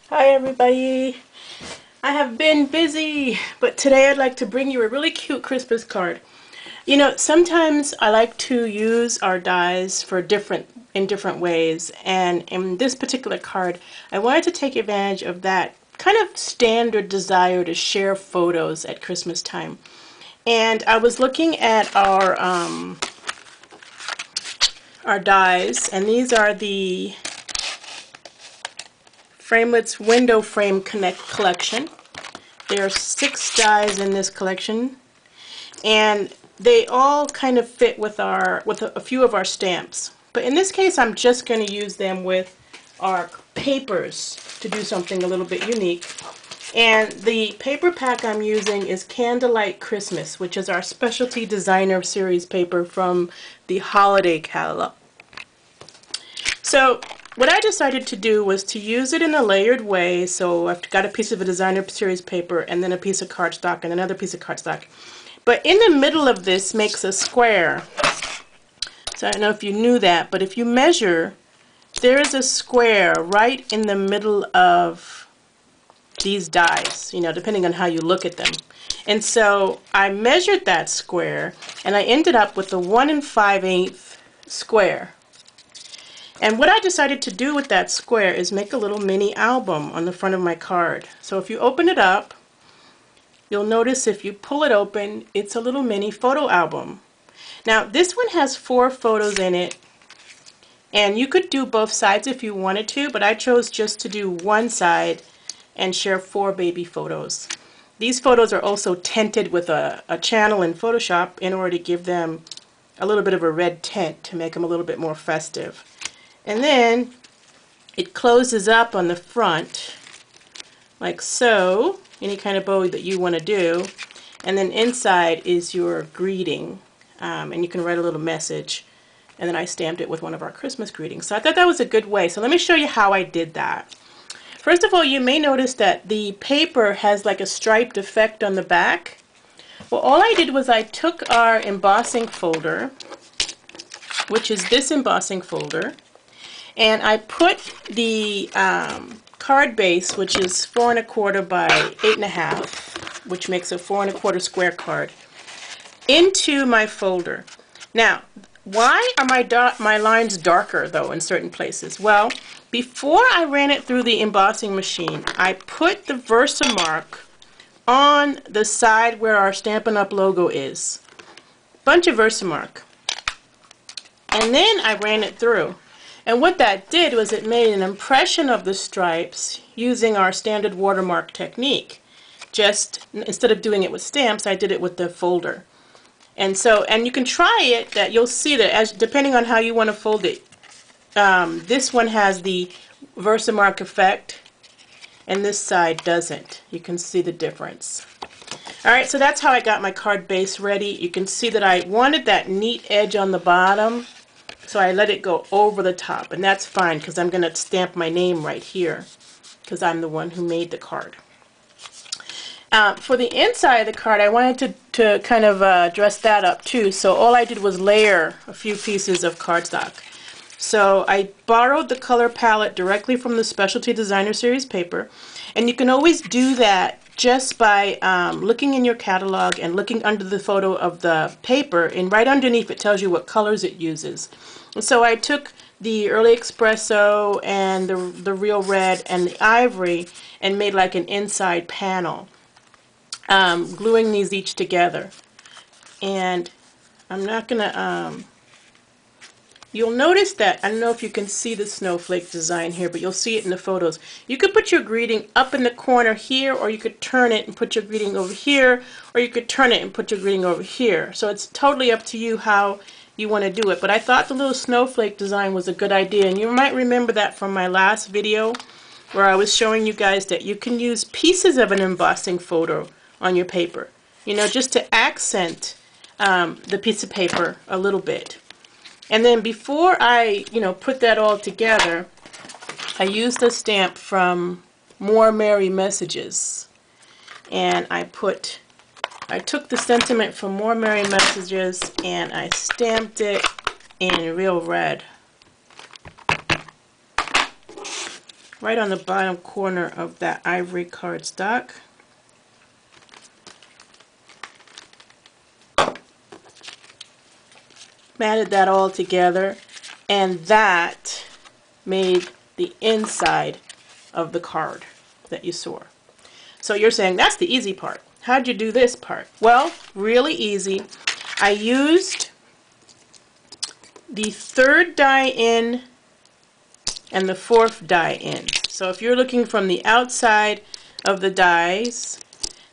Hi everybody! I have been busy, but today I'd like to bring you a really cute Christmas card. You know, sometimes I like to use our dies for in different ways, and in this particular card I wanted to take advantage of that kind of standard desire to share photos at Christmas time. And I was looking at our dies, and these are the Framelits window frame collection. There are 6 dies in this collection, and they all kind of fit with a few of our stamps. But in this case, I'm just going to use them with our papers to do something a little bit unique. And the paper pack I'm using is Candlelight Christmas, which is our specialty designer series paper from the holiday catalog. So what I decided to do was to use it in a layered way. So I've got a piece of a designer series paper and then a piece of cardstock and another piece of cardstock. But in the middle of this makes a square. So I don't know if you knew that, but if you measure, there is a square right in the middle of these dies, you know, depending on how you look at them. And so I measured that square and I ended up with a 1 5/8 square. And what I decided to do with that square is make a little mini album on the front of my card. So if you open it up, you'll notice if you pull it open, it's a little mini photo album. Now this one has 4 photos in it, and you could do both sides if you wanted to, but I chose just to do one side and share 4 baby photos. These photos are also tinted with a channel in Photoshop in order to give them a little bit of a red tint to make them a little bit more festive. And then it closes up on the front like so, any kind of bow that you want to do, and then inside is your greeting, and you can write a little message, and then I stamped it with one of our Christmas greetings. So I thought that was a good way. So let me show you how I did that. First of all, you may notice that the paper has like a striped effect on the back. Well, all I did was I took our embossing folder, which is this embossing folder, and I put the card base, which is 4 1/4 by 8 1/2, which makes a 4 1/4 square card, into my folder. Now, why are my lines darker though in certain places? Well, before I ran it through the embossing machine, I put the Versamark on the side where our Stampin' Up! Logo is. Bunch of Versamark. And then I ran it through. And what that did was it made an impression of the stripes using our standard watermark technique. Just instead of doing it with stamps, I did it with the folder. And so, and you can try it, that you'll see that as depending on how you want to fold it. This one has the Versamark effect, and this side doesn't. You can see the difference. Alright, so that's how I got my card base ready. You can see that I wanted that neat edge on the bottom, so I let it go over the top, and that's fine because I'm going to stamp my name right here because I'm the one who made the card. For the inside of the card, I wanted to kind of dress that up too, so all I did was layer a few pieces of cardstock. So I borrowed the color palette directly from the Specialty Designer Series paper, and you can always do that just by looking in your catalog and looking under the photo of the paper, and right underneath it tells you what colors it uses. And so I took the early Espresso and the real red and the ivory and made like an inside panel, gluing these each together. And I'm not gonna you'll notice that, I don't know if you can see the snowflake design here, but you'll see it in the photos. You could put your greeting up in the corner here, or you could turn it and put your greeting over here, or you could turn it and put your greeting over here. So it's totally up to you how you want to do it. But I thought the little snowflake design was a good idea, and you might remember that from my last video where I was showing you guys that you can use pieces of an embossing photo on your paper, you know, just to accent the piece of paper a little bit. And then before I, you know, put that all together, I used a stamp from More Merry Messages, and I took the sentiment from More Merry Messages and I stamped it in real red right on the bottom corner of that ivory cardstock. Matted that all together, and that made the inside of the card that you saw. So you're saying that's the easy part. How'd you do this part? Well, really easy. I used the 3rd die in and the 4th die in. So if you're looking from the outside of the dies,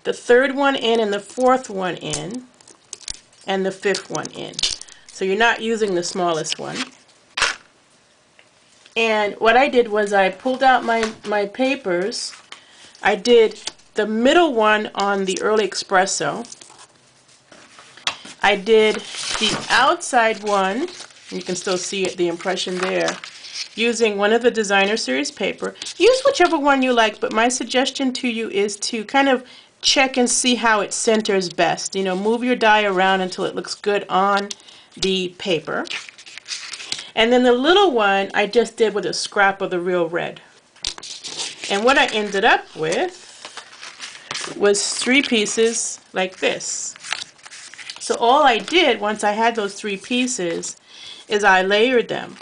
the 3rd one in and the 4th one in, and the 5th one in. So you're not using the smallest one. And what I did was I pulled out my papers. I did the middle one on the Early Espresso. I did the outside one, you can still see it, the impression there, using one of the Designer Series paper. Use whichever one you like, but my suggestion to you is to kind of check and see how it centers best. You know, move your die around until it looks good on the paper. And then the little one I just did with a scrap of the real red. And what I ended up with was 3 pieces like this. So all I did once I had those 3 pieces is I layered them.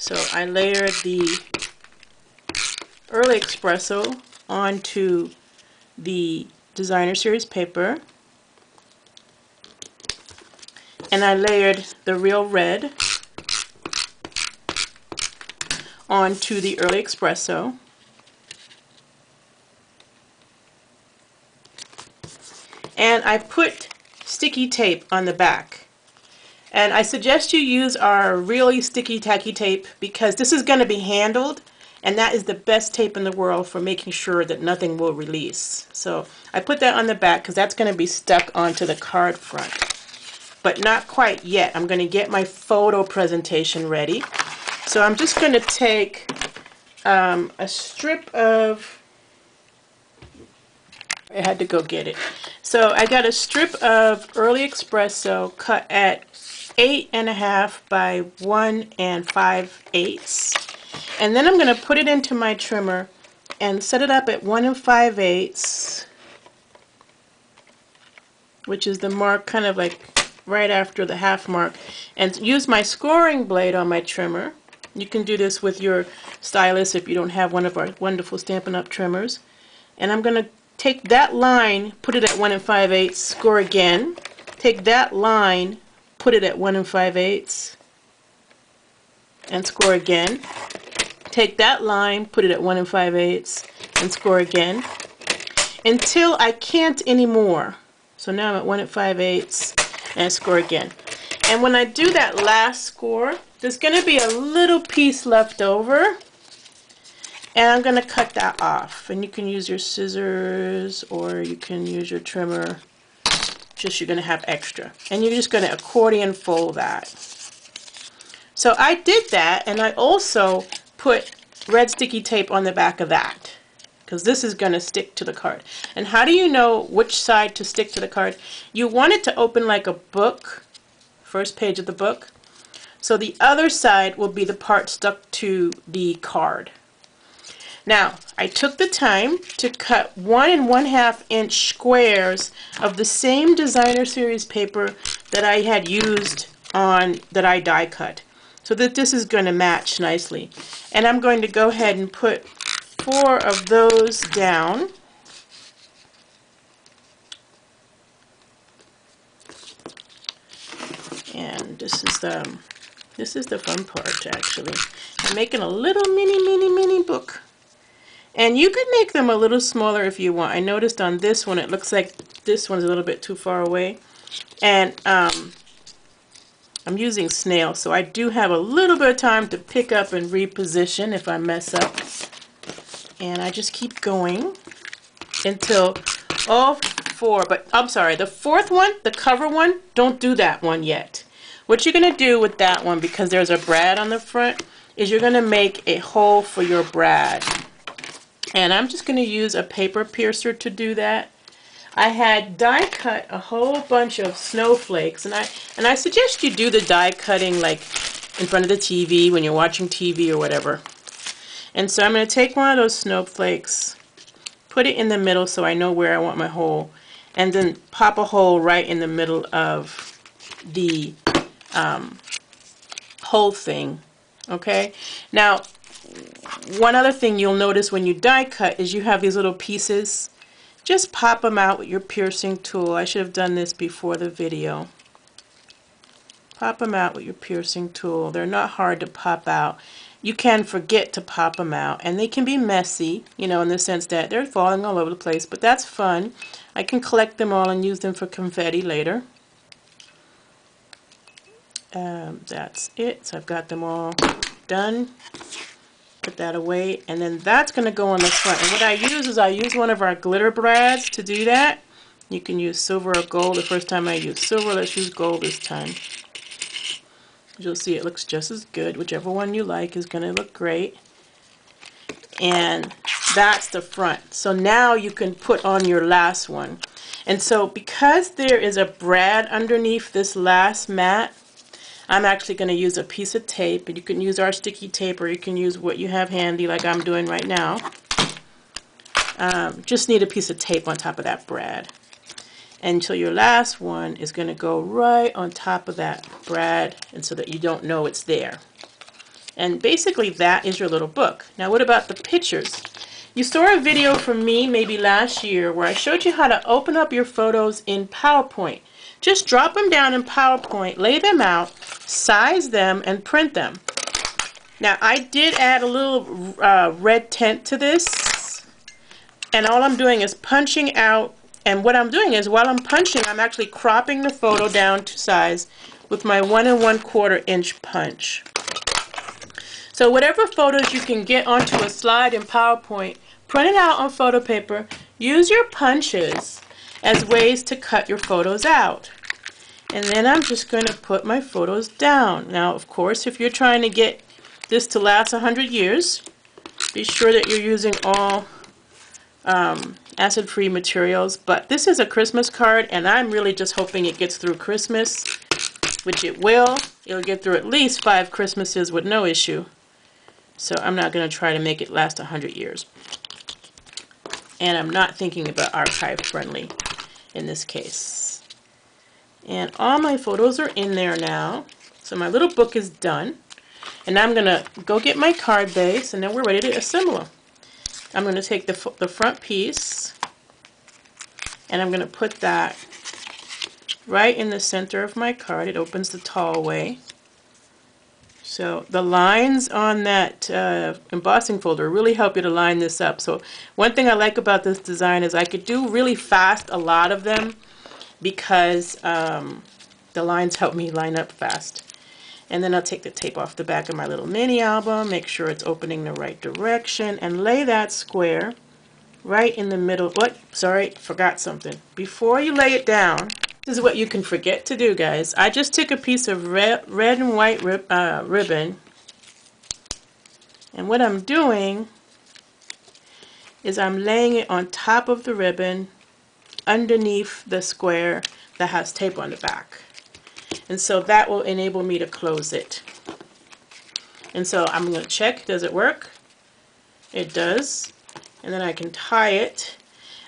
So I layered the Early Espresso onto the Designer Series paper, and I layered the real red onto the Early Espresso, and I put sticky tape on the back. And I suggest you use our really sticky tacky tape because this is going to be handled, and that is the best tape in the world for making sure that nothing will release. So I put that on the back because that's going to be stuck onto the card front. But not quite yet. I'm going to get my photo presentation ready. So I'm just going to take a strip of, I had to go get it. So I got a strip of Early Espresso cut at 8.5 by 1 5/8, and then I'm going to put it into my trimmer and set it up at 1 5/8, which is the mark kind of like right after the half mark, and use my scoring blade on my trimmer. You can do this with your stylus if you don't have one of our wonderful Stampin' Up! Trimmers. And I'm going to take that line, put it at 1 5/8, score again, take that line, put it at 1 5/8, and score again. Take that line, put it at 1 5/8, and score again, until I can't anymore. So now I'm at 1 5/8, and score again. And when I do that last score, there's going to be a little piece left over, and I'm going to cut that off. And you can use your scissors, or you can use your trimmer. Just you're going to have extra, and you're just going to accordion fold that. So I did that, and I also put red sticky tape on the back of that because this is going to stick to the card. And how do you know which side to stick to the card? You want it to open like a book, first page of the book, so the other side will be the part stuck to the card. Now, I took the time to cut 1 1/2 inch squares of the same Designer Series paper that I had used on, that I die cut, so that this is going to match nicely. And I'm going to go ahead and put 4 of those down. And this is the fun part, actually. I'm making a little mini book. And you could make them a little smaller if you want. I noticed on this one, it looks like this one's a little bit too far away. And I'm using snail, so I do have a little bit of time to pick up and reposition if I mess up. And I just keep going until all 4, but I'm sorry, the 4th one, the cover one, don't do that one yet. What you're going to do with that one, because there's a brad on the front, is you're going to make a hole for your brad. And I'm just going to use a paper piercer to do that. I had die cut a whole bunch of snowflakes, and I suggest you do the die cutting like in front of the TV when you're watching TV or whatever. And so I'm going to take one of those snowflakes, put it in the middle so I know where I want my hole, and then pop a hole right in the middle of the whole thing. Okay, now one other thing you'll notice when you die cut is you have these little pieces. Just pop them out with your piercing tool. I should have done this before the video. Pop them out with your piercing tool. They're not hard to pop out. You can forget to pop them out, and they can be messy, you know, in the sense that they're falling all over the place, but that's fun. I can collect them all and use them for confetti later. That's it. So I've got them all done. Put that away, and then that's going to go on the front. And what I use is I use one of our glitter brads to do that. You can use silver or gold. The first time I used silver, let's use gold this time. You'll see it looks just as good. Whichever one you like is going to look great. And that's the front. So now you can put on your last one. And so because there is a brad underneath this last mat, I'm actually going to use a piece of tape. And you can use our sticky tape, or you can use what you have handy like I'm doing right now. Just need a piece of tape on top of that brad. And so your last one is going to go right on top of that brad, and so that you don't know it's there. And basically that is your little book. Now what about the pictures? You saw a video from me maybe last year where I showed you how to open up your photos in PowerPoint. Just drop them down in PowerPoint, lay them out, size them, and print them. Now I did add a little red tint to this, and all I'm doing is punching out. And what I'm doing is, while I'm punching, I'm actually cropping the photo down to size with my 1 1/4 inch punch. So whatever photos you can get onto a slide in PowerPoint, print it out on photo paper, use your punches as ways to cut your photos out. And then I'm just going to put my photos down. Now, of course, if you're trying to get this to last 100 years, be sure that you're using all acid-free materials, but this is a Christmas card, and I'm really just hoping it gets through Christmas, which it will. It'll get through at least 5 Christmases with no issue. So I'm not going to try to make it last 100 years. And I'm not thinking about archive friendly in this case. And all my photos are in there now. So my little book is done. And I'm going to go get my card base, and then we're ready to assemble them. I'm going to take the front piece, and I'm going to put that right in the center of my card. It opens the tall way. So the lines on that embossing folder really help you to line this up. So one thing I like about this design is I could do really fast a lot of them because the lines help me line up fast. And then I'll take the tape off the back of my little mini album, make sure it's opening the right direction, and lay that square right in the middle. What? Sorry, forgot something. Before you lay it down, this is what you can forget to do, guys. I just took a piece of red and white ribbon, and what I'm doing is I'm laying it on top of the ribbon underneath the square that has tape on the back. And so that will enable me to close it. And so I'm going to check, does it work? It does. And then I can tie it.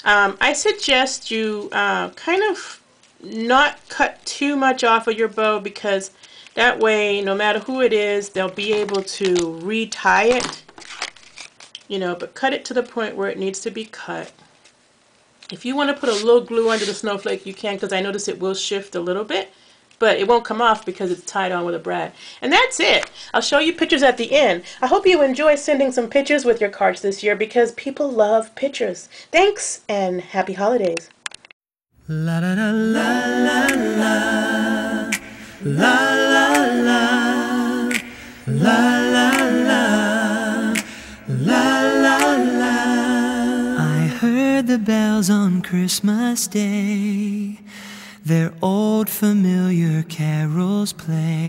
I suggest you kind of not cut too much off of your bow, because that way, no matter who it is, they'll be able to retie it. You know, but cut it to the point where it needs to be cut. If you want to put a little glue under the snowflake, you can, because I notice it will shift a little bit. But it won't come off because it's tied on with a brad. And that's it. I'll show you pictures at the end. I hope you enjoy sending some pictures with your cards this year, because people love pictures. Thanks, and happy holidays. La la la la la la la la la la la la la. I heard the bells on Christmas Day. Their old familiar carols play.